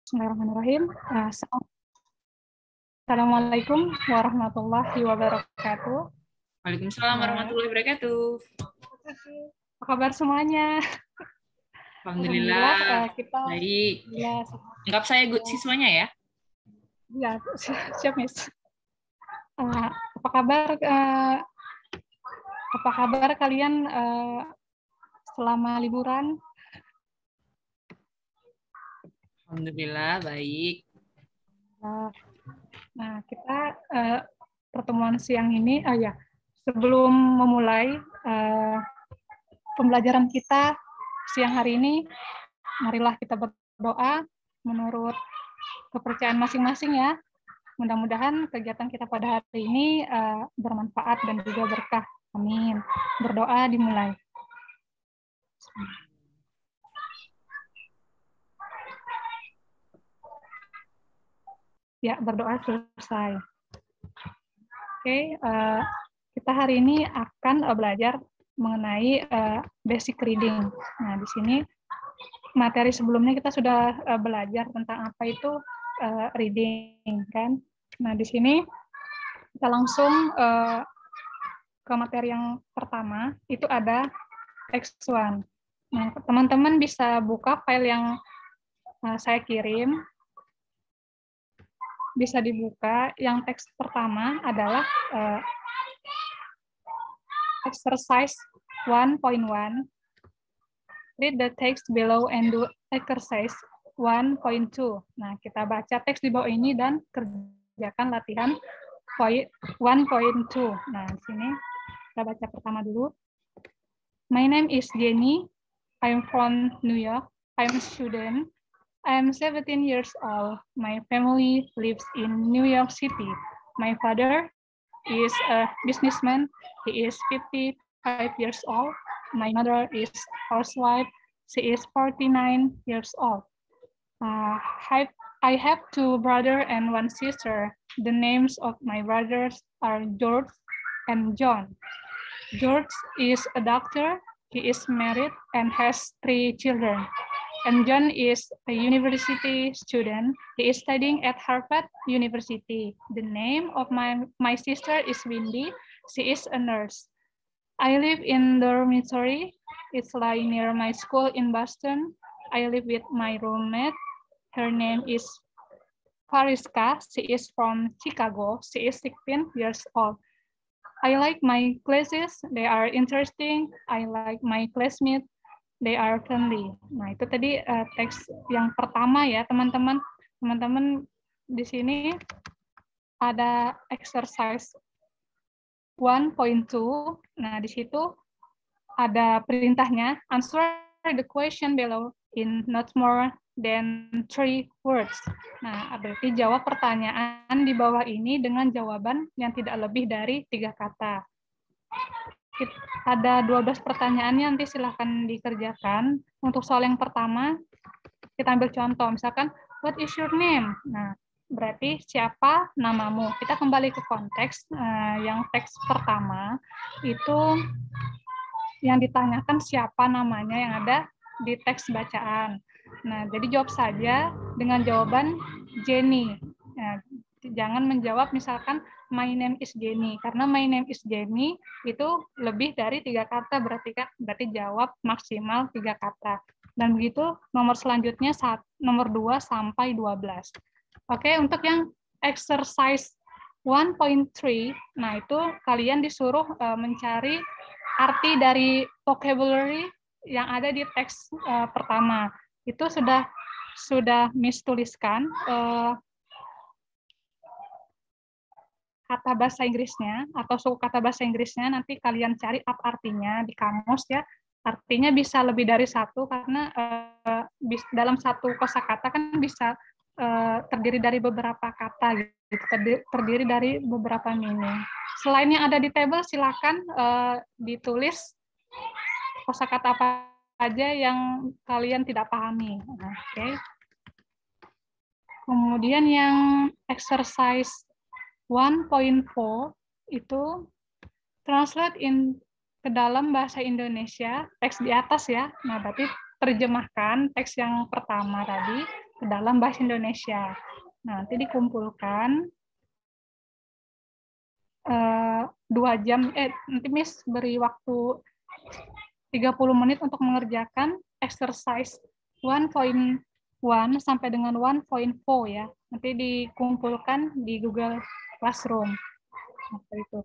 Bismillahirrahmanirrahim. Assalamualaikum warahmatullahi wabarakatuh. Waalaikumsalam warahmatullahi wabarakatuh. Apa kabar semuanya? Alhamdulillah, kita baik. Anggap saya siswanya ya? Ya, siap, Miss. Apa kabar kalian selama liburan? Alhamdulillah, baik. Nah, kita pertemuan siang ini, sebelum memulai pembelajaran kita siang hari ini, marilah kita berdoa menurut kepercayaan masing-masing ya. Mudah-mudahan kegiatan kita pada hari ini bermanfaat dan juga berkah. Amin. Berdoa dimulai. Ya, berdoa selesai. Oke, kita hari ini akan belajar mengenai basic reading. Nah, di sini materi sebelumnya kita sudah belajar tentang apa itu reading, kan? Nah, di sini kita langsung ke materi yang pertama, itu ada text 1. Nah, teman-teman bisa buka file yang saya kirim. Bisa dibuka. Yang teks pertama adalah exercise 1.1. Read the text below and do exercise 1.2. Nah, kita baca teks di bawah ini dan kerjakan latihan 1.2. Nah, di sini kita baca pertama dulu. My name is Jenny. I'm from New York. I'm a student. I'm 17 years old. My family lives in New York City. My father is a businessman. He is 55 years old. My mother is housewife. She is 49 years old. I have 2 brothers and 1 sister. The names of my brothers are George and John. George is a doctor. He is married and has 3 children. And John is a university student. He is studying at Harvard University. The name of my sister is Windy. She is a nurse. I live in dormitory. It's lying near my school in Boston. I live with my roommate. Her name is Fariska. She is from Chicago. She is 16 years old. I like my classes. They are interesting. I like my classmates. They are friendly. Nah, itu tadi teks yang pertama ya, teman-teman. Teman-teman di sini ada exercise 1.2. Nah, di situ ada perintahnya. Answer the question below in not more than 3 words. Nah, berarti jawab pertanyaan di bawah ini dengan jawaban yang tidak lebih dari 3 kata. Ada 12 pertanyaannya, nanti silahkan dikerjakan. Untuk soal yang pertama, kita ambil contoh. Misalkan, what is your name? Nah, berarti siapa namamu? Kita kembali ke konteks. Yang teks pertama, itu yang ditanyakan siapa namanya yang ada di teks bacaan. Nah, jadi jawab saja dengan jawaban Jenny. Nah, jangan menjawab misalkan my name is Jenny, karena my name is Jenny itu lebih dari 3 kata, berarti jawab maksimal 3 kata. Dan begitu nomor selanjutnya nomor 2 sampai 12. Oke, untuk yang exercise 1.3, nah itu kalian disuruh mencari arti dari vocabulary yang ada di teks pertama. Itu sudah Miss tuliskan kata bahasa Inggrisnya atau suku kata bahasa Inggrisnya, nanti kalian cari apa artinya di kamus ya. Artinya bisa lebih dari 1 karena dalam satu kosakata kan bisa terdiri dari beberapa kata gitu, terdiri dari beberapa meaning. Selain yang ada di table, silakan ditulis kosakata apa aja yang kalian tidak pahami. Oke. Kemudian yang exercise 1.4 itu translate ke dalam bahasa Indonesia, teks di atas ya. Nah, berarti terjemahkan teks yang pertama tadi ke dalam bahasa Indonesia. Nah, nanti dikumpulkan 2 jam, nanti Miss beri waktu 30 menit untuk mengerjakan exercise 1.1 sampai dengan 1.4 ya. Nanti dikumpulkan di Google Classroom. Itu.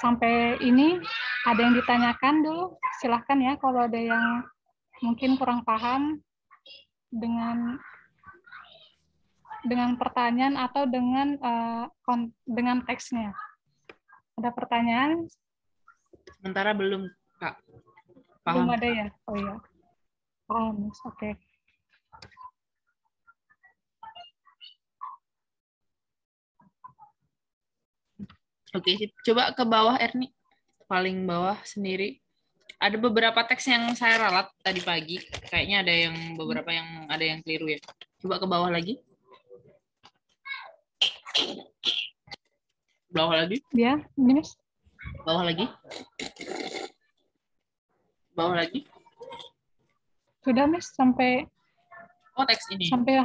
Sampai ini ada yang ditanyakan dulu? Silahkan ya kalau ada yang mungkin kurang paham dengan pertanyaan atau dengan teksnya. Ada pertanyaan? Sementara belum, Kak. Belum Paham. ada ya? Oh iya. Paham, oke. Oke, coba ke bawah, Erni. Paling bawah sendiri. Ada beberapa teks yang saya ralat tadi pagi. Kayaknya ada yang beberapa yang ada yang keliru ya. Coba ke bawah lagi. Bawah lagi. Ya, ini Miss. Bawah lagi. Bawah lagi. Sudah Miss sampai teks ini. Sampai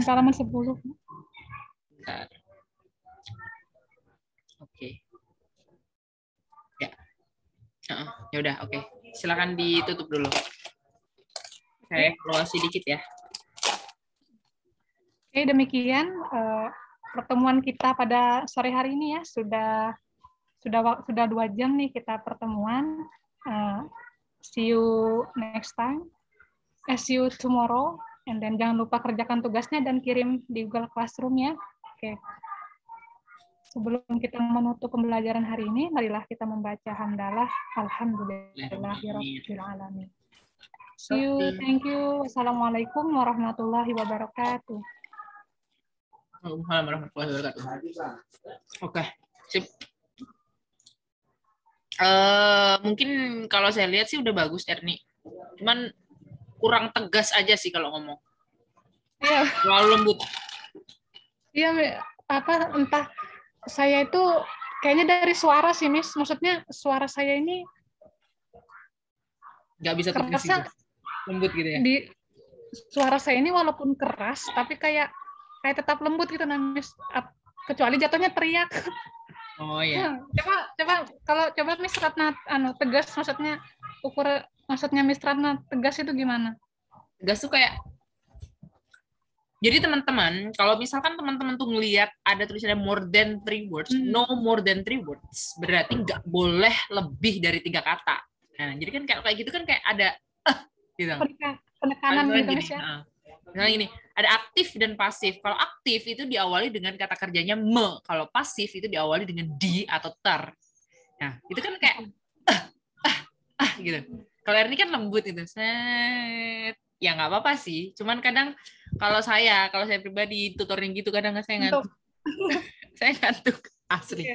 halaman 10. Bentar. Oke. Ya. Ya udah, oke. Silakan ditutup dulu. Saya evaluasi dikit ya. Oke, demikian pertemuan kita pada sore hari ini ya. Sudah 2 jam nih kita pertemuan. See you next time. See you tomorrow. And then jangan lupa kerjakan tugasnya dan kirim di Google Classroom ya. Oke. Sebelum kita menutup pembelajaran hari ini, marilah kita membaca hamdalah. Alhamdulillahirabbil alamin. See you, thank you. Assalamualaikum warahmatullahi wabarakatuh. Waalaikumsalam warahmatullahi wabarakatuh. Oke, sip. Mungkin kalau saya lihat sih udah bagus, Erni. Cuman kurang tegas aja sih kalau ngomong. Iya. Terlalu lembut. Iya, entah saya itu kayaknya dari suara sih, Miss. Maksudnya suara saya ini nggak bisa tegas gitu. Lembut gitu ya. Suara saya ini walaupun keras, tapi kayak tetap lembut gitu, Miss. Kecuali jatuhnya teriak. Oh iya. Coba Miss Ratna tegas, maksudnya Miss Ratna tegas itu gimana? Tegas tuh kayak, jadi teman-teman, kalau misalkan teman-teman tuh ngelihat ada tulisannya more than 3 words, no more than 3 words, berarti nggak boleh lebih dari 3 kata. Nah, jadi kan kayak gitu kan kayak ada gitu. Penekanan gitu, Miss ya. Misalnya gini, ada aktif dan pasif. Kalau aktif itu diawali dengan kata kerjanya me, kalau pasif itu diawali dengan di atau ter. Nah, itu kan kayak gitu. Kalau Erni kan lembut itu. Set. Ya nggak apa-apa sih. Cuman kadang kalau saya pribadi tutoring gitu kadang saya ngantuk. Saya ngantuk asli.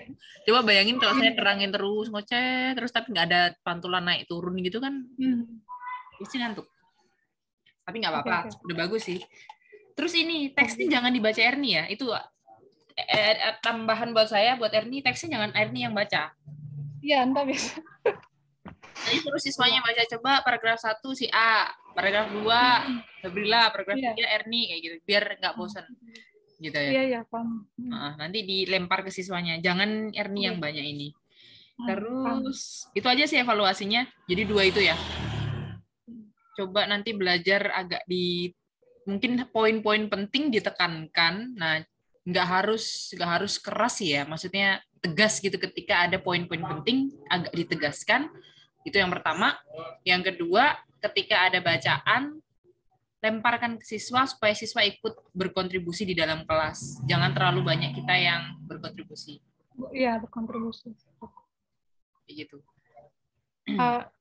Coba bayangin kalau saya terangin terus ngoceh terus tapi nggak ada pantulan naik turun gitu kan, pasti ngantuk. Tapi nggak apa-apa, udah bagus sih. Terus ini teksnya jangan dibaca Erni ya. Itu tambahan buat saya, buat Erni, teksnya jangan Erni yang baca. Iya, entah bisa. Jadi terus siswanya baca, coba paragraf 1 si A, paragraf 2 Febrila, paragraf 3 Erni kayak gitu, biar nggak bosan gitu ya. Iya, paham. Nanti dilempar ke siswanya, jangan Erni yang banyak ini. Terus itu aja sih evaluasinya. Jadi 2 itu ya. Coba nanti belajar agak mungkin poin-poin penting ditekankan. Nah, nggak harus keras ya, maksudnya tegas gitu ketika ada poin-poin penting agak ditegaskan. Itu yang pertama. Yang kedua, ketika ada bacaan, lemparkan ke siswa supaya siswa ikut berkontribusi di dalam kelas. Jangan terlalu banyak kita yang berkontribusi. Iya, berkontribusi. Gitu.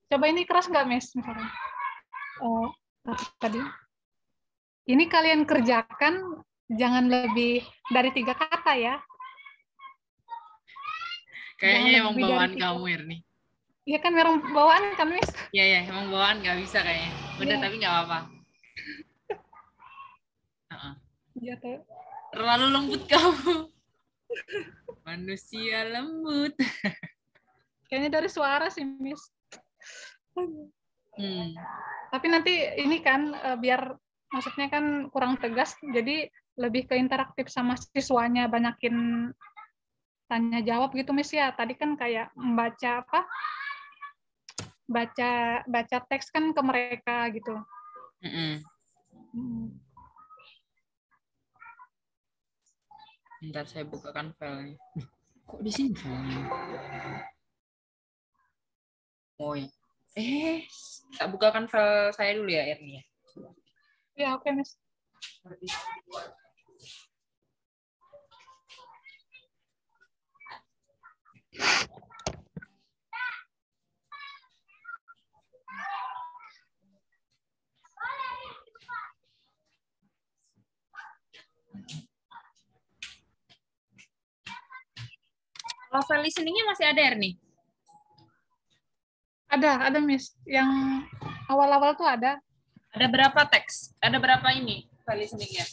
Coba ini keras nggak, Miss? Misalnya. Tadi. Ini kalian kerjakan jangan lebih dari 3 kata ya. Kayaknya emang bawaan kamu, Erni. Iya kan memang bawaan kan, Miss? Iya, emang bawaan nggak bisa kayaknya. Udah, tapi nggak apa-apa. Iya tuh. Terlalu lembut kamu. Manusia lembut. Kayaknya dari suara sih, Miss. Tapi nanti ini kan biar maksudnya kan kurang tegas, jadi lebih ke interaktif sama siswanya, banyakin tanya jawab gitu Miss ya. Tadi kan kayak membaca apa? Baca teks kan ke mereka gitu. Bentar saya bukakan filenya. Kok di sini filenya? Oh ya. Tak bukakan file saya dulu ya, Erni ya. Ya, oke, Miss. Kalau file listening-nya masih ada, Erni? Ada Miss. Yang awal-awal tuh ada. Ada berapa teks? Ada berapa ini file listening-nya?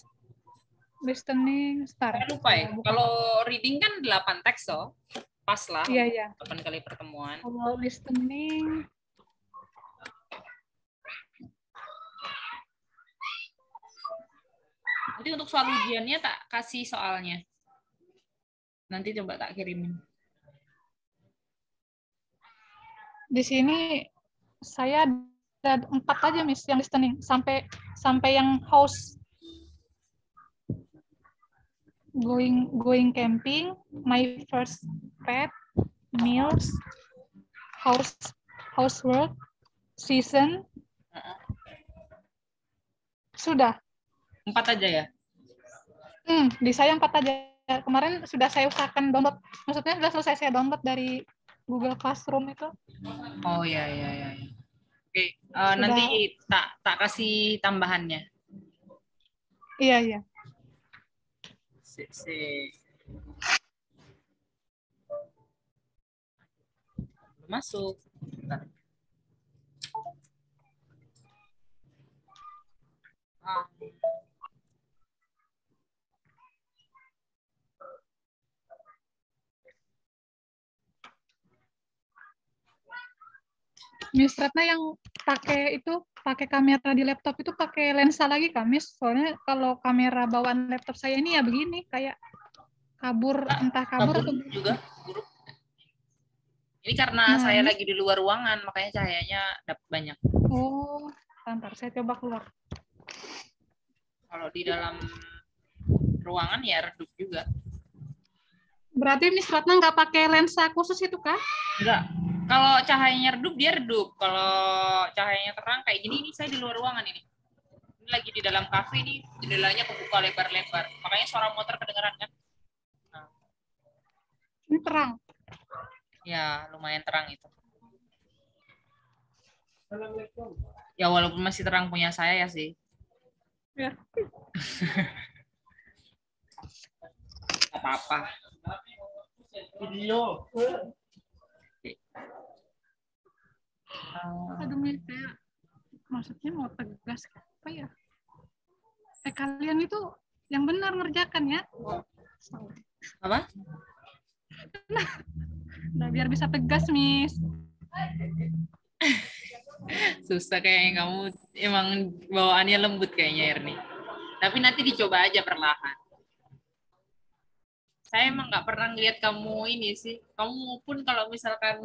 Listening, start. Saya lupa ya. Kalau reading kan 8 teks toh. Pas lah. Iya. 8 kali pertemuan. Kalau listening, nanti untuk soal ujiannya tak kasih soalnya. Nanti coba tak kirimin. di sini saya ada 4 aja Miss yang listening sampai yang house going camping, my first pet, meals, housework, season. Sudah. 4 aja ya? Di saya 4 aja. Kemarin sudah saya usahakan download. Maksudnya sudah selesai saya download dari Google Classroom itu. Oh ya. Oke, nanti tak kasih tambahannya. Iya. Masuk. Bentar. Miss Ratna yang pakai kamera di laptop itu pakai lensa lagi kan Miss? Soalnya kalau kamera bawaan laptop saya ini ya begini kayak kabur atau juga buruk. Ini karena saya lagi di luar ruangan makanya cahayanya dapat banyak. Oh, bentar saya coba keluar. Kalau di dalam ruangan ya redup juga. Berarti Miss Ratna nggak pakai lensa khusus itu kah? Enggak. Kalau cahayanya redup, dia redup. Kalau cahayanya terang kayak gini, ini saya di luar ruangan ini. Ini lagi di dalam kafe nih, jendelanya kebuka lebar-lebar. Makanya suara motor kedengeran kan? Nah. Ini terang. Ya, lumayan terang itu. Ya, walaupun masih terang punya saya ya sih. Ya. Apa-apa. Video. Aduh, Miss, saya maksudnya mau tegas apa ya? Kalian itu yang benar ngerjakan ya? Apa? Nah, biar bisa tegas, Miss. Susah kayaknya kamu, emang bawaannya lembut kayaknya Erni. Tapi nanti dicoba aja perlahan. Saya emang nggak pernah ngeliat kamu ini sih. Kamu pun kalau misalkan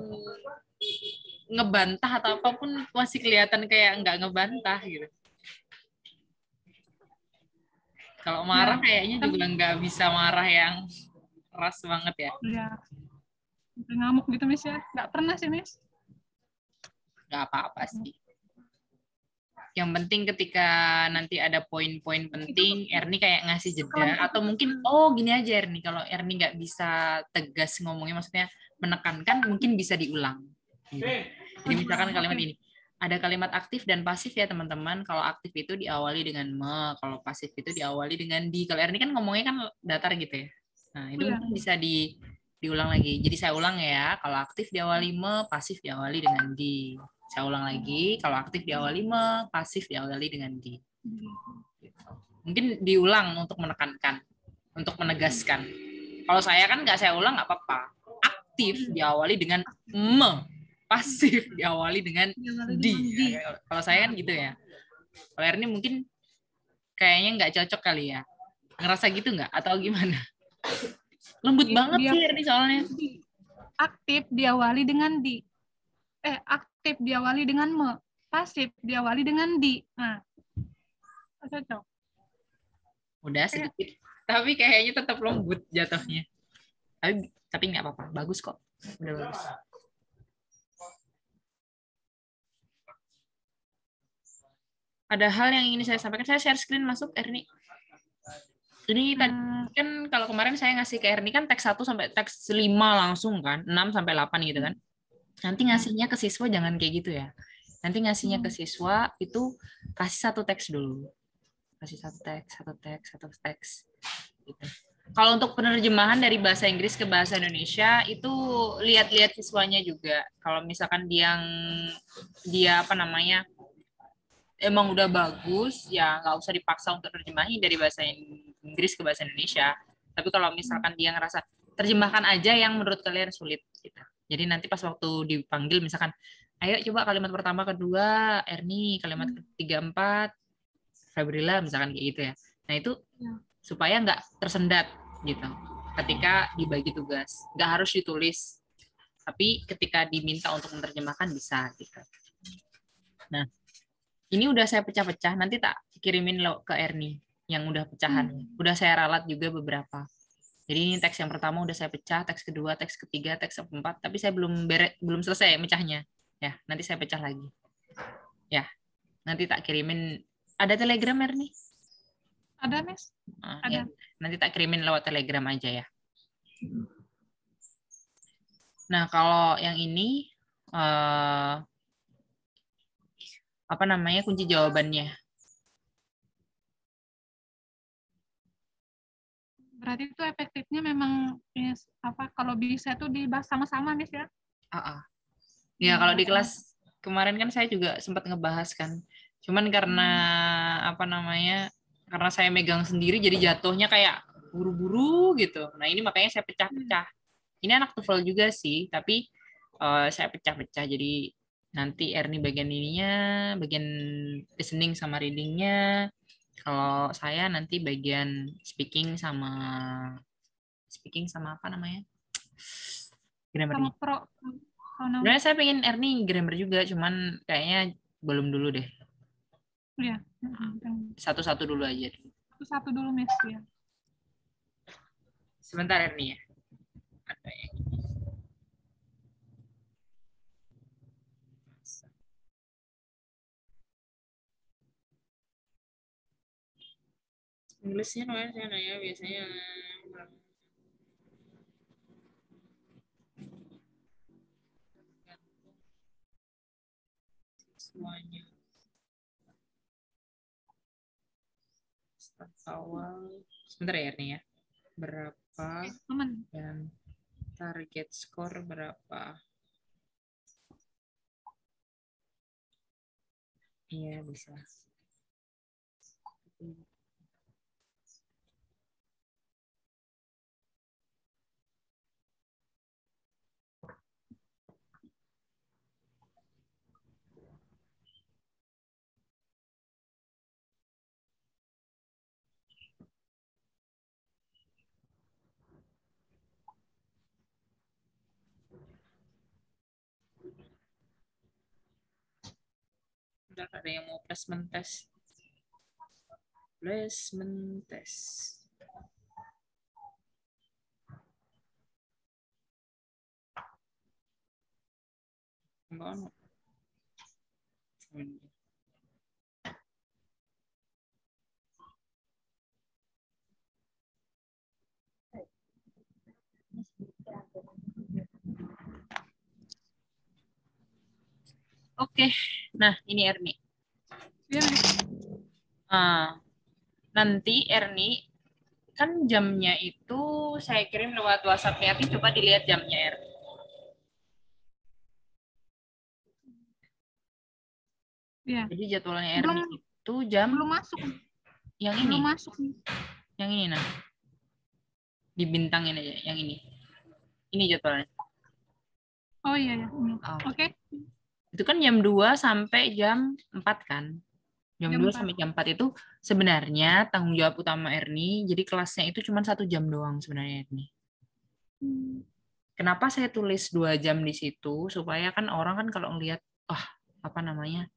ngebantah atau apapun masih kelihatan kayak nggak ngebantah gitu. Kalau marah kayaknya juga nggak bisa marah yang keras banget ya. Iya. Ngamuk gitu Miss ya? Nggak pernah sih Miss. Nggak apa-apa sih. Yang penting ketika nanti ada poin-poin penting, Erni kayak ngasih jeda. Atau mungkin, gini aja Erni. Kalau Erni nggak bisa tegas ngomongnya, maksudnya menekankan, mungkin bisa diulang. Jadi misalkan kalimat ini. Ada kalimat aktif dan pasif ya teman-teman. Kalau aktif itu diawali dengan me. Kalau pasif itu diawali dengan di. Kalau Erni kan ngomongnya kan datar gitu ya. Nah itu mungkin bisa diulang lagi. Jadi saya ulang ya. Kalau aktif diawali me, pasif diawali dengan di. Saya ulang lagi, kalau aktif diawali me, pasif diawali dengan di. Mungkin diulang untuk menekankan, untuk menegaskan. Kalau saya kan nggak saya ulang nggak apa-apa. Aktif diawali dengan me, pasif diawali dengan di. Kalau saya kan gitu ya. Kalau Erni mungkin kayaknya nggak cocok kali ya. Ngerasa gitu nggak? Atau gimana? Lembut banget Dia sih ini soalnya. aktif diawali dengan di. Aktif diawali dengan me. Pasif diawali dengan di. Nah, cocok. Udah sedikit. Tapi kayaknya tetap lembut jatuhnya. Tapi nggak apa-apa. Bagus kok. Udah bagus. Ada hal yang ingin saya sampaikan. Saya share screen masuk, Erni. Ini tadi kan kalau kemarin saya ngasih ke Erni kan teks 1 sampai teks 5 langsung kan, 6 sampai 8 gitu kan. Nanti ngasihnya ke siswa jangan kayak gitu ya. Nanti ngasihnya ke siswa itu kasih 1 teks dulu. Kasih 1 teks. Gitu. Kalau untuk penerjemahan dari bahasa Inggris ke bahasa Indonesia itu lihat-lihat siswanya juga. Kalau misalkan dia apa namanya emang udah bagus, ya nggak usah dipaksa untuk terjemahin dari bahasa Inggris ke bahasa Indonesia. Tapi kalau misalkan dia ngerasa terjemahkan aja yang menurut kalian sulit, gitu. Jadi nanti pas waktu dipanggil, misalkan, ayo coba kalimat pertama, kedua, Erni, kalimat ketiga, 4, Fabrila, misalkan kayak gitu ya. Nah itu supaya nggak tersendat, gitu. Ketika dibagi tugas, nggak harus ditulis, tapi ketika diminta untuk menerjemahkan bisa, gitu. Nah, ini udah saya pecah-pecah, nanti tak kirimin lo ke Erni yang udah pecahan. Udah saya ralat juga beberapa. Jadi ini teks yang pertama udah saya pecah, teks kedua, teks ketiga, teks keempat, tapi saya belum selesai mecahnya. Ya, nanti saya pecah lagi. Ya, nanti tak kirimin. Ada Telegram, Erni? Ada, Miss? Ya. Nanti tak kirimin lewat Telegram aja ya. Nah, kalau yang ini apa namanya kunci jawabannya? Berarti itu efektifnya memang kalau bisa itu dibahas sama-sama, Miss ya? Ya, kalau di kelas kemarin kan saya juga sempat ngebahas kan. Cuman karena apa namanya? Karena saya megang sendiri jadi jatuhnya kayak buru-buru gitu. Nah, ini makanya saya pecah-pecah. Ini anak TOEFL juga sih, tapi saya pecah-pecah. Jadi nanti Erni bagian ininya, bagian listening sama readingnya. Kalau saya nanti bagian speaking sama apa namanya? Grammarnya. Sebenarnya saya pengen Erni grammar juga, cuman kayaknya belum dulu deh. Iya. Satu-satu dulu aja. Satu dulu, Miss ya. Sebentar Erni ya. Ada yang Inggrisnya namanya saya nanya biasanya semuanya. Start awal. Sebentar ya Erni ya. Berapa dan target skor berapa? Iya bisa. Udah ada yang mau placement test. Placement test. Enggak. Oke, nah ini Erni. Nanti Erni, kan jamnya itu saya kirim lewat WhatsApp Erni, coba dilihat jamnya Erni. Ya. Jadi jadwalnya Erni itu jam belum masuk. Yang ini. Belum masuk. Yang ini nah. Dibintangin aja yang ini. Ini jadwalnya. Oh iya ya. Oke. Itu kan jam 2 sampai jam 4 kan. Jam Jam 2 4. sampai jam 4 itu sebenarnya tanggung jawab utama Erni, jadi kelasnya itu cuma 1 jam doang sebenarnya Erni. Kenapa saya tulis 2 jam di situ? Supaya kan orang kan kalau ngelihat, apa namanya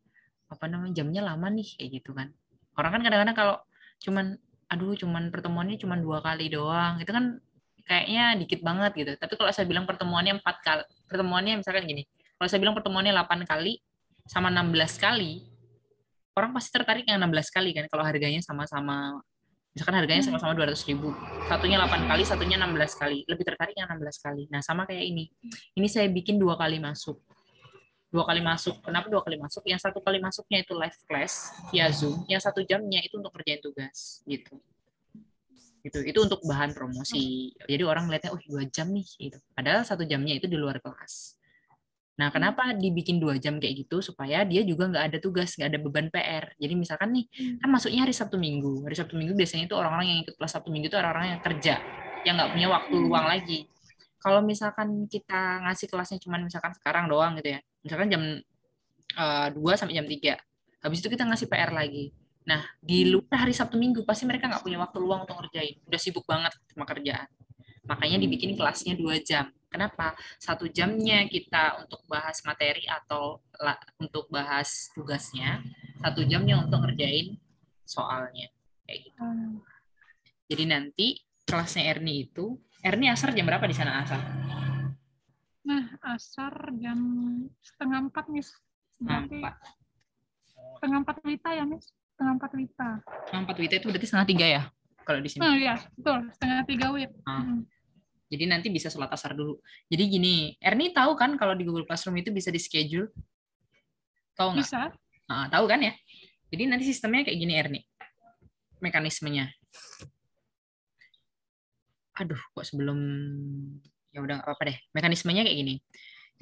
jamnya lama nih kayak gitu kan. Orang kan kadang-kadang kalau cuman pertemuannya cuma 2 kali doang, itu kan kayaknya dikit banget gitu. Tapi kalau saya bilang pertemuannya 4 kali, pertemuannya misalkan gini, kalau saya bilang pertemuannya 8 kali sama 16 kali, orang pasti tertarik yang 16 kali kan kalau harganya sama-sama. Misalkan harganya sama-sama 200.000, satunya 8 kali, satunya 16 kali. Lebih tertarik yang 16 kali. Nah, sama kayak ini. Ini saya bikin 2 kali masuk. 2 kali masuk. Kenapa 2 kali masuk? Yang 1 kali masuknya itu live class via Zoom, yang 1 jamnya itu untuk kerjain tugas gitu. Itu untuk bahan promosi. Jadi orang melihatnya, 2 jam nih gitu. Padahal 1 jamnya itu di luar kelas. Nah, kenapa dibikin 2 jam kayak gitu? Supaya dia juga nggak ada tugas, nggak ada beban PR. Jadi misalkan nih, kan masuknya hari Sabtu Minggu. Hari Sabtu Minggu biasanya itu orang-orang yang ikut kelas Sabtu Minggu itu orang-orang yang kerja, yang nggak punya waktu luang lagi. Kalau misalkan kita ngasih kelasnya cuma misalkan sekarang doang gitu ya, misalkan jam 2 sampai jam 3. Habis itu kita ngasih PR lagi. Nah, di luar hari Sabtu Minggu, pasti mereka nggak punya waktu luang untuk ngerjain. Udah sibuk banget sama kerjaan. Makanya dibikin kelasnya 2 jam. Kenapa? 1 jamnya kita untuk bahas materi atau untuk bahas tugasnya, 1 jamnya untuk ngerjain soalnya. Kayak gitu. Jadi nanti kelasnya Erni asar jam berapa di sana asar? Nah, asar jam 3:30, Miss. Berarti 2:30 Wita ya, Miss? 2:30 Wita. 4 Wita itu berarti 2:30 ya? Kalau di sini. Iya, betul. 2:30 Wit. Jadi nanti bisa sholat asar dulu. Jadi gini, Erni tahu kan kalau di Google Classroom itu bisa di schedule? Tahu nggak? Bisa. Tahu kan ya? Jadi nanti sistemnya kayak gini Erni. Mekanismenya. Aduh, kok sebelum ya udah nggak apa-apa deh. Mekanismenya kayak gini.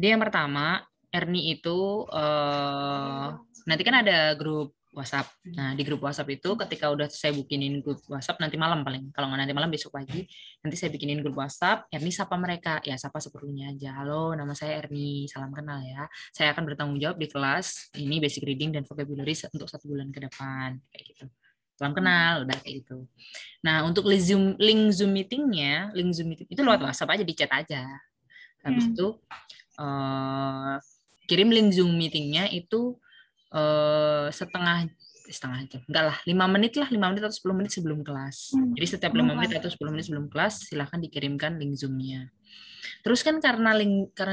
Jadi yang pertama, Erni itu nanti kan ada grup WhatsApp. Nah, di grup WhatsApp itu ketika udah saya bikinin grup WhatsApp nanti malam paling. Kalau nggak nanti malam besok pagi, nanti saya bikinin grup WhatsApp, Erni sapa mereka. Ya, sapa seperlunya aja. Halo, nama saya Erni, salam kenal ya. Saya akan bertanggung jawab di kelas ini basic reading dan vocabulary untuk 1 bulan ke depan. Kayak gitu. Salam kenal, udah kayak gitu. Nah, untuk link Zoom meetingnya, link Zoom meeting itu lewat WhatsApp aja, di chat aja. Habis itu kirim link Zoom meetingnya itu setengah jam, enggak lah, 5 menit atau 10 menit sebelum kelas. Jadi setiap 5 menit atau 10 menit sebelum kelas silahkan dikirimkan link Zoom-nya. Terus kan karena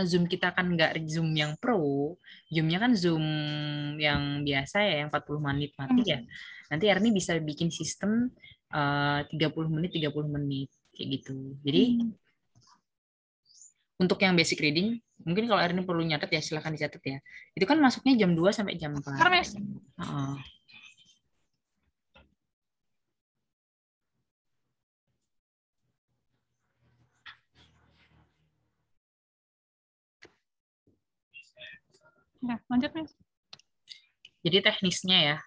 Zoom kita kan nggak Zoom yang pro, Zoom-nya kan Zoom yang biasa ya, yang 40 menit mati ya. Nanti Erni bisa bikin sistem 30 menit kayak gitu. Jadi untuk yang basic reading, mungkin kalau Erni perlu nyatet ya silahkan dicatat ya. Itu kan masuknya jam 2 sampai jam 4. Ya, lanjut, Miss. Jadi teknisnya ya.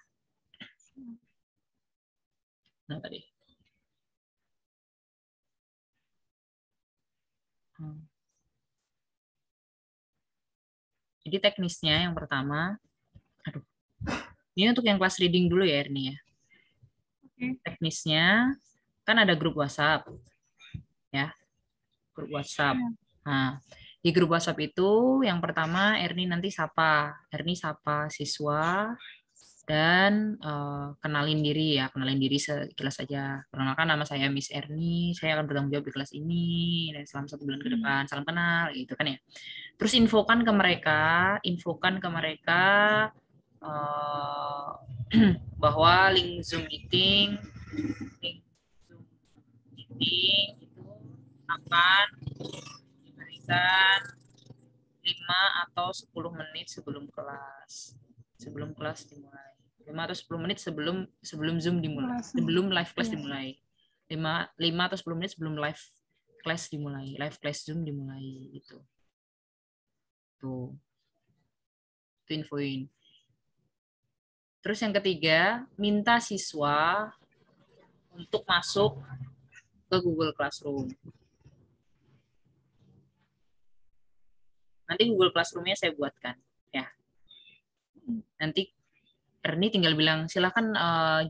Nah, tadi. Jadi teknisnya yang pertama, ini untuk yang kelas reading dulu ya Erni ya. Teknisnya kan ada grup WhatsApp, ya, grup WhatsApp. Nah, di grup WhatsApp itu yang pertama Erni nanti sapa siswa dan kenalin diri sekilas saja. Perkenalkan nama saya Miss Erni, saya akan bertanggung jawab di kelas ini dan selama 1 bulan ke depan, salam kenal, gitu kan ya. Terus infokan ke mereka bahwa link Zoom meeting itu akan diberikan 5 atau 10 menit sebelum kelas dimulai. 5 atau 10 menit sebelum Zoom dimulai, sebelum live class dimulai. 5 atau 10 menit sebelum live class Zoom dimulai gitu. Tuh. Itu infoin. Terus yang ketiga, minta siswa untuk masuk ke Google Classroom. Nanti Google Classroom-nya saya buatkan, ya. Nanti Erni tinggal bilang silakan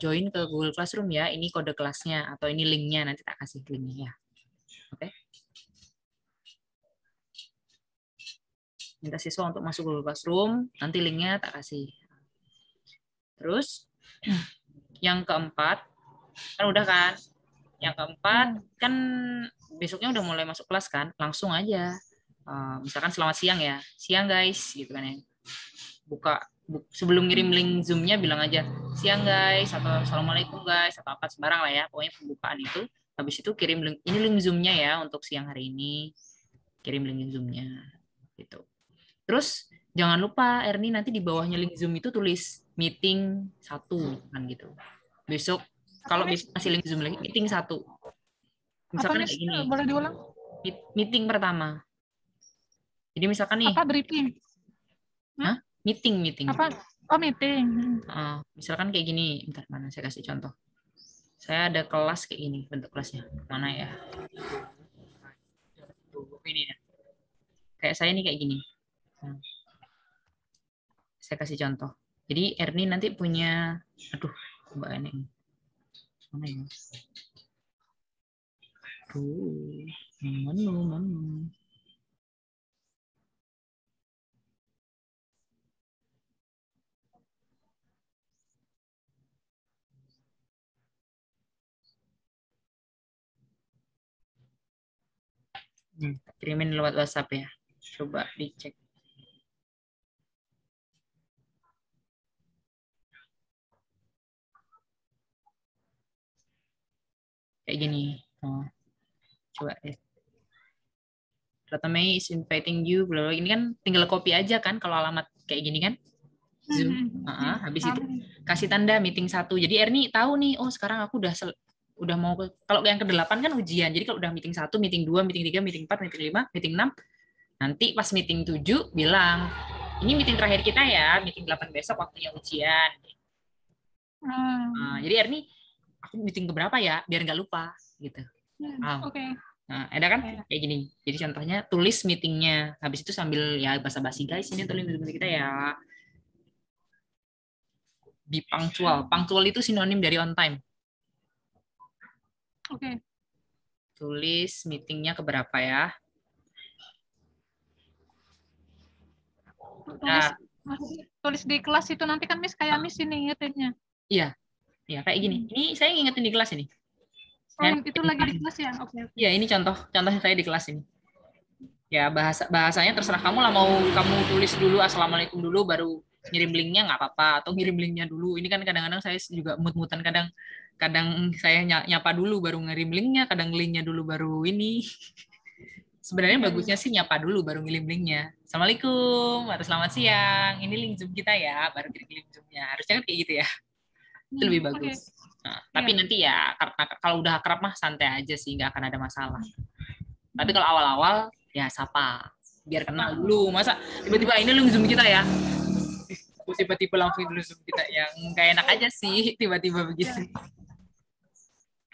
join ke Google Classroom ya. Ini kode kelasnya atau ini linknya, nanti tak kasih linknya ya. Oke. Minta siswa untuk masuk Google Classroom, nanti linknya tak kasih. Terus yang keempat, kan udah kan? Yang keempat kan besoknya udah mulai masuk kelas kan, langsung aja. Misalkan selamat siang ya, siang guys, gitu kan ya. Sebelum ngirim link Zoom-nya bilang aja siang guys, atau assalamualaikum guys, atau apa sembarang lah ya, pokoknya pembukaan itu. Habis itu kirim link, ini link Zoom-nya ya untuk siang hari ini, kirim link Zoom-nya, gitu. Terus jangan lupa Erni nanti di bawahnya link Zoom itu tulis meeting 1 kan gitu. Besok kalau besok masih link Zoom lagi meeting 1. Misalkan kayak gini. Boleh diulang? Meeting pertama. Jadi misalkan nih. Apa briefing? Hah? Meeting. Apa? Oh, meeting. Misalkan kayak gini. Bentar, mana saya kasih contoh. Saya ada kelas kayak gini bentuk kelasnya. Mana ya? Ini ya. Kayak saya nih kayak gini. Saya kasih contoh. Jadi Erni nanti punya, aduh, coba ini. Mana ya? Menu. Kirimin lewat WhatsApp ya. Coba dicek. Kayak gini. Coba deh. Pratama is inviting you, bla bla. Ini kan tinggal copy aja kan kalau alamat kayak gini kan. Zoom. Habis itu kasih tanda meeting 1. Jadi Erni tahu nih, oh sekarang aku udah mau kalau yang ke-8 kan ujian. Jadi kalau udah meeting 1, meeting 2, meeting 3, meeting 4, meeting 5, meeting 6, nanti pas meeting 7 bilang, ini meeting terakhir kita ya, meeting 8 besok waktunya ujian. Jadi Erni, aku meeting keberapa ya, biar nggak lupa gitu. Oke. Nah, ada kan kayak gini. Jadi contohnya tulis meetingnya. Habis itu sambil ya basa-basi guys, ini tulis meeting kita ya. Be punctual. Punctual itu sinonim dari on time. Oke. Tulis meetingnya keberapa ya. Tulis di kelas itu nanti kan Miss kayak Miss ini ngingetinnya. Iya. Iya, kayak gini. Ini saya ngingetin di kelas ini. Itu lagi di kelas ya? Oke. Iya, ini contohnya saya di kelas ini. Ya, bahasanya terserah kamu lah, mau kamu tulis dulu assalamualaikum dulu baru ngirim linknya nggak apa-apa, atau ngirim linknya dulu. Ini kan kadang-kadang saya juga mut-mutan, kadang saya nyapa dulu baru ngirim linknya, kadang linknya dulu baru ini. Sebenarnya bagusnya sih nyapa dulu baru ngirim linknya. Assalamualaikum atau selamat siang, ini link Zoom kita ya, baru kirim link Zoom-nya. Harusnya kan kayak gitu ya. Itu lebih bagus. Nah, tapi nanti ya kalau udah akrab mah santai aja sih, nggak akan ada masalah. Tapi kalau awal-awal ya sapa, biar kenal dulu. Masa tiba-tiba ini link Zoom kita ya, tiba-tiba langsung dulu Zoom kita, yang nggak enak aja sih tiba-tiba begitu.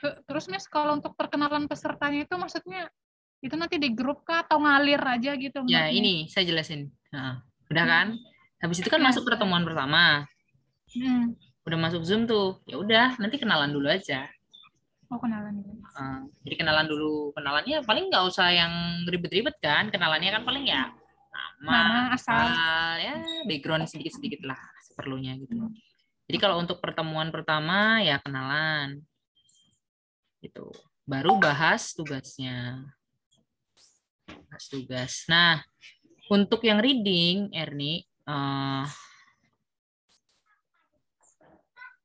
Terus Miss, kalau untuk perkenalan pesertanya itu maksudnya itu nanti di grup kah atau ngalir aja gitu? Ya ini saya jelasin. Nah, udah kan? Habis itu kan masuk pertemuan pertama. Udah masuk Zoom tuh, ya udah nanti kenalan dulu aja. Oh, kenalan dulu. Jadi kenalan dulu. Kenalannya paling nggak usah yang ribet-ribet kan. Kenalannya kan paling ya nama asal, ya background sedikit-sedikit lah seperlunya gitu. Jadi kalau untuk pertemuan pertama ya kenalan. Gitu. Baru bahas tugasnya. Bahas tugas. Nah, untuk yang reading, Erni,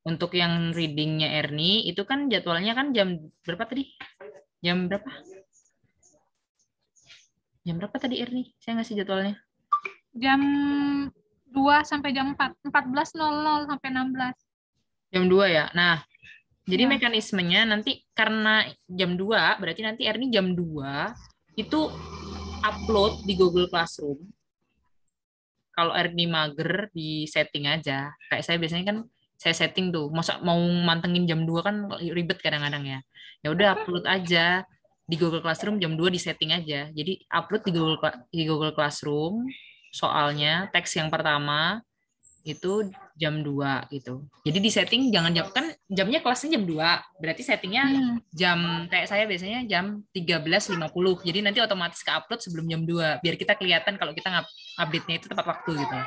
untuk yang readingnya Erni itu kan jadwalnya kan jam berapa tadi? Jam berapa? Jam berapa tadi Erni? Saya ngasih jadwalnya. Jam 2 sampai jam 4. 14.00 sampai 16. Jam 2 ya. Nah, jadi mekanismenya nanti karena jam 2, berarti nanti Erni jam 2 itu upload di Google Classroom. Kalau Erni mager di setting aja. Kayak saya biasanya kan saya setting tuh, masa mau mantengin jam 2 kan ribet kadang-kadang ya. Ya udah upload aja di Google Classroom jam 2 di setting aja. Jadi upload di Google Classroom soalnya teks yang pertama, itu jam 2 gitu. Jadi di setting jangan jam, kan jamnya kelasnya jam 2. Berarti settingnya jam, kayak saya biasanya jam 13.50. Jadi nanti otomatis ke-upload sebelum jam 2. Biar kita kelihatan kalau kita update-nya itu tepat waktu gitu.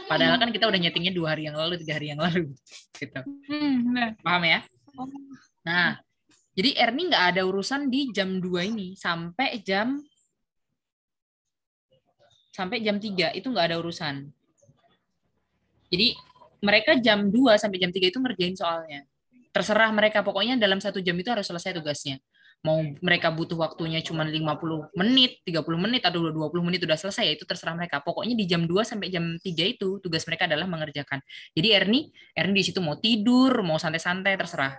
Padahal kan kita udah nyetingnya 2 hari yang lalu, 3 hari yang lalu. Gitu. Paham ya? Nah, jadi Erni nggak ada urusan di jam 2 ini. Sampai jam 3 itu nggak ada urusan. Jadi mereka jam 2 sampai jam 3 itu ngerjain soalnya. Terserah mereka, pokoknya dalam 1 jam itu harus selesai tugasnya. Mau mereka butuh waktunya cuma 50 menit, 30 menit, atau 20 menit udah selesai, ya itu terserah mereka. Pokoknya di jam 2 sampai jam 3 itu tugas mereka adalah mengerjakan. Jadi Erni di situ mau tidur, mau santai-santai, terserah.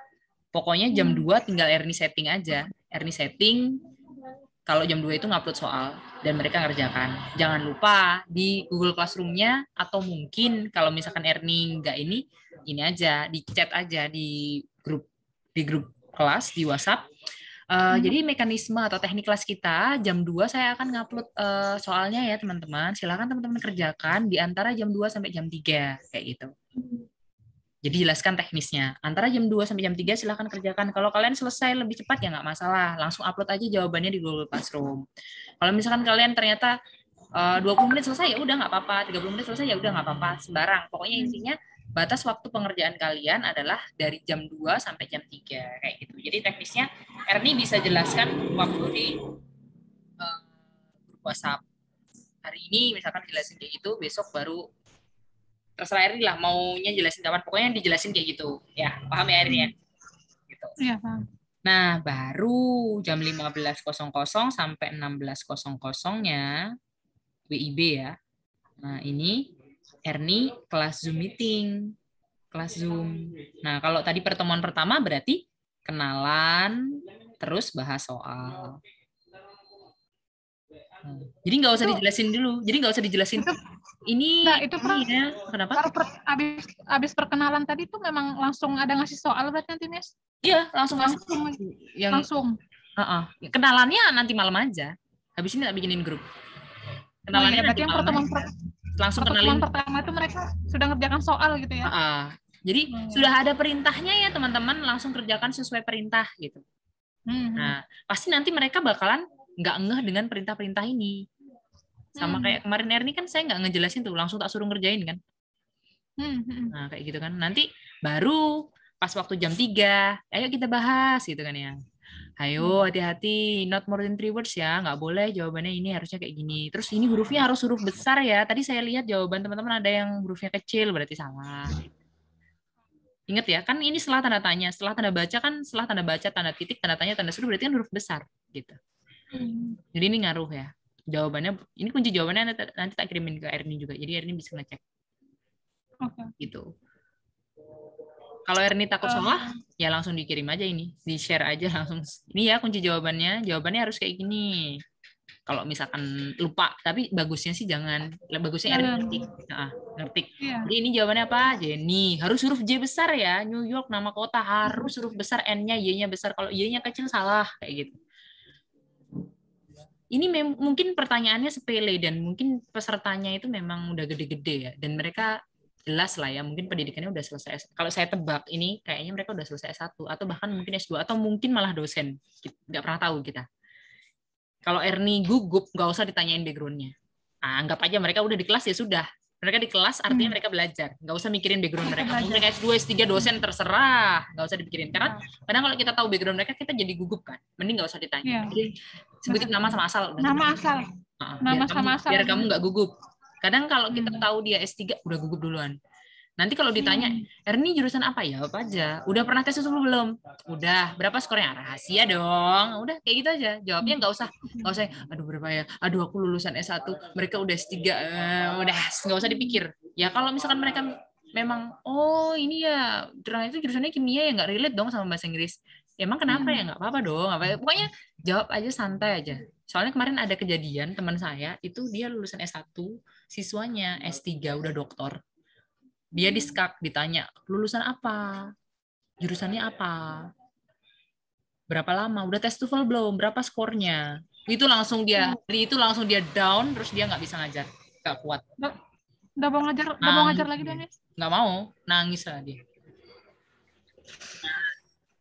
Pokoknya jam 2 tinggal Erni setting aja. Erni setting, kalau jam 2 itu ngupload soal dan mereka ngerjakan. Jangan lupa di Google Classroom-nya, atau mungkin kalau misalkan Erni nggak ini aja, di chat aja di grup kelas di WhatsApp. Jadi mekanisme atau teknik kelas kita, jam 2 saya akan ngupload soalnya ya teman-teman. Silakan teman-teman kerjakan di antara jam 2 sampai jam 3 kayak gitu. Jadi jelaskan teknisnya. Antara jam 2 sampai jam 3 silahkan kerjakan. Kalau kalian selesai lebih cepat ya nggak masalah. Langsung upload aja jawabannya di Google Classroom. Kalau misalkan kalian ternyata 20 menit selesai ya udah nggak apa-apa. 30 menit selesai ya udah nggak apa-apa. Sembarang. Pokoknya intinya batas waktu pengerjaan kalian adalah dari jam 2 sampai jam 3. Kayak gitu. Jadi teknisnya Erni bisa jelaskan waktu di grup WhatsApp. Hari ini misalkan jelasin kayak gitu, besok baru terserah Erin lah maunya jelasin kapan, pokoknya dijelasin kayak gitu ya, paham ya Erin ya gitu. Iya, paham. Nah baru jam 15.00 sampai 16.00-nya WIB ya. Nah ini Erni kelas Zoom meeting, kelas Zoom. Nah kalau tadi pertemuan pertama berarti kenalan terus bahas soal. Jadi nggak usah dijelasin dulu. Jadi nggak usah dijelasin. Ini ya. Kenapa? Abis perkenalan tadi tuh memang langsung ada ngasih soal berarti nanti, Nes? Iya, langsung. Kenalannya nanti malam aja. Habis ini tak bikinin grup. Kenalannya berarti yang pertemuan pertama itu mereka sudah ngerjakan soal gitu ya? Jadi sudah ada perintahnya ya teman-teman, langsung kerjakan sesuai perintah gitu. Nah, pasti nanti mereka bakalan nggak ngeh dengan perintah-perintah ini. Sama kayak kemarin Erni kan saya nggak ngejelasin tuh, langsung tak suruh ngerjain kan. Nah kayak gitu kan. Nanti baru pas waktu jam 3, ayo kita bahas gitu kan ya. Ayo hati-hati, not more than 3 words ya, nggak boleh jawabannya ini, harusnya kayak gini. Terus ini hurufnya harus huruf besar ya. Tadi saya lihat jawaban teman-teman ada yang hurufnya kecil, berarti salah. Ingat ya, kan ini setelah tanda tanya, setelah tanda baca kan, setelah tanda baca, tanda titik, tanda tanya, tanda seru, berarti kan huruf besar gitu. Jadi ini ngaruh ya. Jawabannya, ini kunci jawabannya nanti tak kirimin ke Erni juga, jadi Erni bisa ngecek. Gitu. Kalau Erni takut salah, ya langsung dikirim aja ini, di-share aja langsung. Ini ya kunci jawabannya harus kayak gini. Kalau misalkan lupa, tapi bagusnya sih jangan, bagusnya Erni ngetik. Jadi ini jawabannya apa? Jenny. Harus huruf J besar ya, New York nama kota harus huruf besar, N-nya, Y-nya besar. Kalau Y-nya kecil salah kayak gitu. Ini mungkin pertanyaannya sepele dan mungkin pesertanya itu memang udah gede-gede ya, dan mereka jelas lah ya, mungkin pendidikannya udah selesai. Kalau saya tebak ini kayaknya mereka udah selesai S1 atau bahkan mungkin S2 atau mungkin malah dosen, nggak pernah tahu kita. Kalau Erni gugup nggak usah ditanyain backgroundnya, anggap aja mereka udah di kelas ya sudah, mereka di kelas artinya mereka belajar, nggak usah mikirin background mereka. Mereka S2 S3 dosen terserah, nggak usar dipikirin, karena kadang kalau kita tahu background mereka kita jadi gugup kan, mending nggak usah ditanya. Jadi sebutin nama sama asal. Biar kamu nggak gugup. Kadang kalau kita tahu dia S3 udah gugup duluan. Nanti kalau ditanya, Erni jurusan apa ya? Apa aja? Udah pernah tes usul belum? Udah. Berapa skornya? Rahasia dong. Udah kayak gitu aja. Jawabnya nggak usah. Aduh berapa ya? Aduh aku lulusan S1. Mereka udah S3. Udah nggak usah dipikir. Ya kalau misalkan mereka memang, oh ini ya, itu jurusannya kimia ya nggak relate dong sama bahasa Inggris. Emang kenapa ya? Nggak apa-apa dong. Pokoknya jawab aja santai aja. Soalnya kemarin ada kejadian teman saya itu dia lulusan S1, siswanya S3 udah doktor. Dia diskak, ditanya lulusan apa, jurusannya apa, berapa lama, udah tes TOEFL belum, berapa skornya. Itu langsung dia down, terus dia nggak bisa ngajar, nggak kuat. Udah mau ngajar lagi deh, Miss. Nggak mau, nangis lah dia. Nah,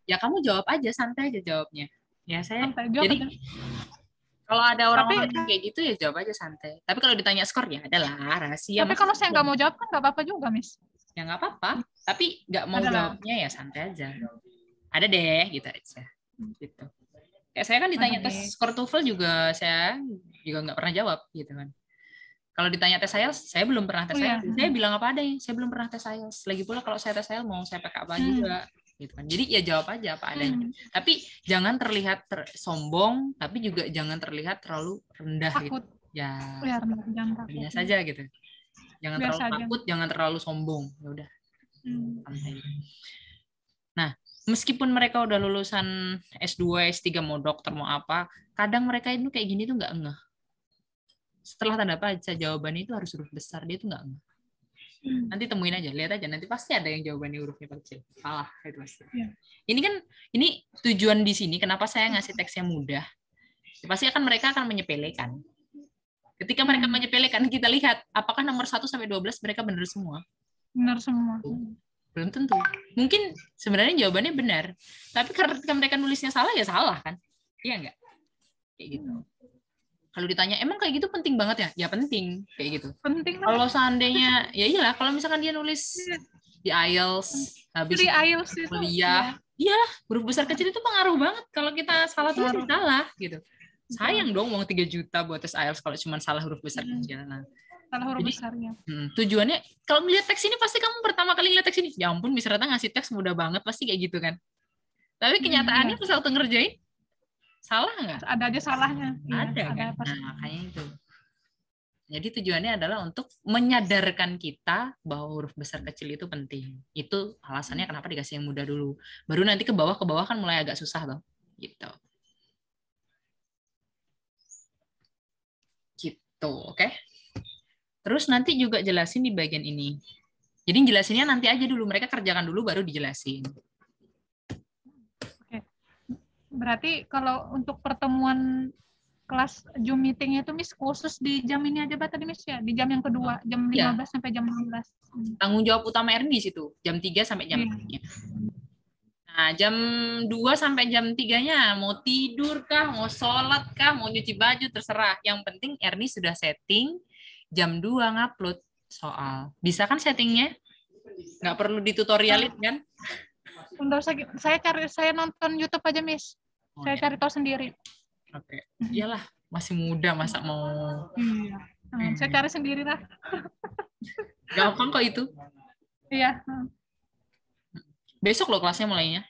ya kamu jawab aja, santai aja jawabnya. Ya saya. Santai, jawab Jadi aja. kalau ada orang-orang yang kayak gitu ya jawab aja santai. Tapi kalau ditanya skor ya adalah rahasia. Tapi kalau saya nggak mau jawab kan nggak apa-apa juga, Miss. Ya nggak apa-apa. Tapi nggak mau Adalah. jawabnya ya santai aja. Ada deh gitu aja. Gitu. Kayak saya kan ditanya tes skor TOEFL juga saya juga nggak pernah jawab gitu kan. Kalau ditanya tes IELTS, saya belum pernah tes IELTS. Saya bilang apa adanya, saya belum pernah tes IELTS. Lagi pula kalau saya tes IELTS mau saya pakai apa juga gitu kan. Jadi ya jawab aja apa adanya. Tapi jangan terlihat sombong, tapi juga jangan terlihat terlalu rendah takut. Gitu. Ya. Biasa saja gitu. Jangan terlalu takut, jangan terlalu sombong. Ya udah. Nah, meskipun mereka udah lulusan S2, S3 mau dokter mau apa, kadang mereka itu kayak gini tuh nggak ngeh. Setelah tanda baca jawabannya itu harus huruf besar, dia tuh nggak ngeh. Nanti temuin aja, lihat aja, nanti pasti ada yang jawabannya hurufnya kecil. Salah itu pasti. Ya. Ini tujuan di sini kenapa saya ngasih teks yang mudah. Pasti mereka akan menyepelekan. Ketika mereka menyepelekan, kita lihat apakah nomor 1 sampai 12 mereka benar semua. Benar semua. Belum tentu. Mungkin sebenarnya jawabannya benar, tapi karena mereka nulisnya salah ya salah kan? Iya nggak? Kayak gitu. Kalau ditanya emang kayak gitu penting banget ya? Ya penting kayak gitu. Penting. Kalau seandainya ya iyalah kalau misalkan dia nulis di IELTS habis kuliah, iyalah huruf besar kecil itu pengaruh banget. Kalau kita salah tulis salah gitu. Sayang dong uang 3 juta buat tes IELTS kalau cuma salah huruf besar kecil. Nah, salah huruf besarnya. Tujuannya kalau ngeliat teks ini pasti kamu pertama kali ngeliat teks ini, ya ampun Miss Rata ngasih teks mudah banget pasti kayak gitu kan. Tapi kenyataannya pas waktu ngerjain salah nggak? Ada aja salahnya. Ada kan? Nah, makanya itu. Jadi tujuannya adalah untuk menyadarkan kita bahwa huruf besar kecil itu penting. Itu alasannya kenapa dikasih yang mudah dulu. Baru nanti ke bawah kan mulai agak susah toh. Gitu. Gitu, oke? Terus nanti juga jelasin di bagian ini. Jadi jelasinnya nanti aja dulu. Mereka kerjakan dulu baru dijelasin. Berarti kalau untuk pertemuan kelas Zoom meeting itu Miss khusus di jam ini aja tadi Miss ya? Di jam yang kedua, jam 15 sampai jam 16. Tanggung jawab utama Erni di situ, jam 3 sampai jam 3. Nah, jam 2 sampai jam 3-nya mau tidur kah, mau sholat kah, mau nyuci baju, terserah. Yang penting Erni sudah setting, jam 2 ngupload soal. Bisa kan settingnya? Nggak perlu ditutorialin kan? Saya nonton YouTube aja Miss. Saya cari tahu sendiri. Oke. Iyalah, masih muda masa mau. Iya. Saya cari sendiri lah. Gampang kok itu. Iya. Besok loh kelasnya mulainya.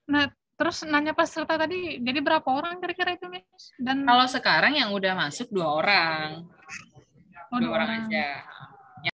Nah, terus nanya peserta tadi, jadi berapa orang kira-kira itu, Miss? Dan kalau sekarang yang udah masuk 2 orang. 2 orang aja.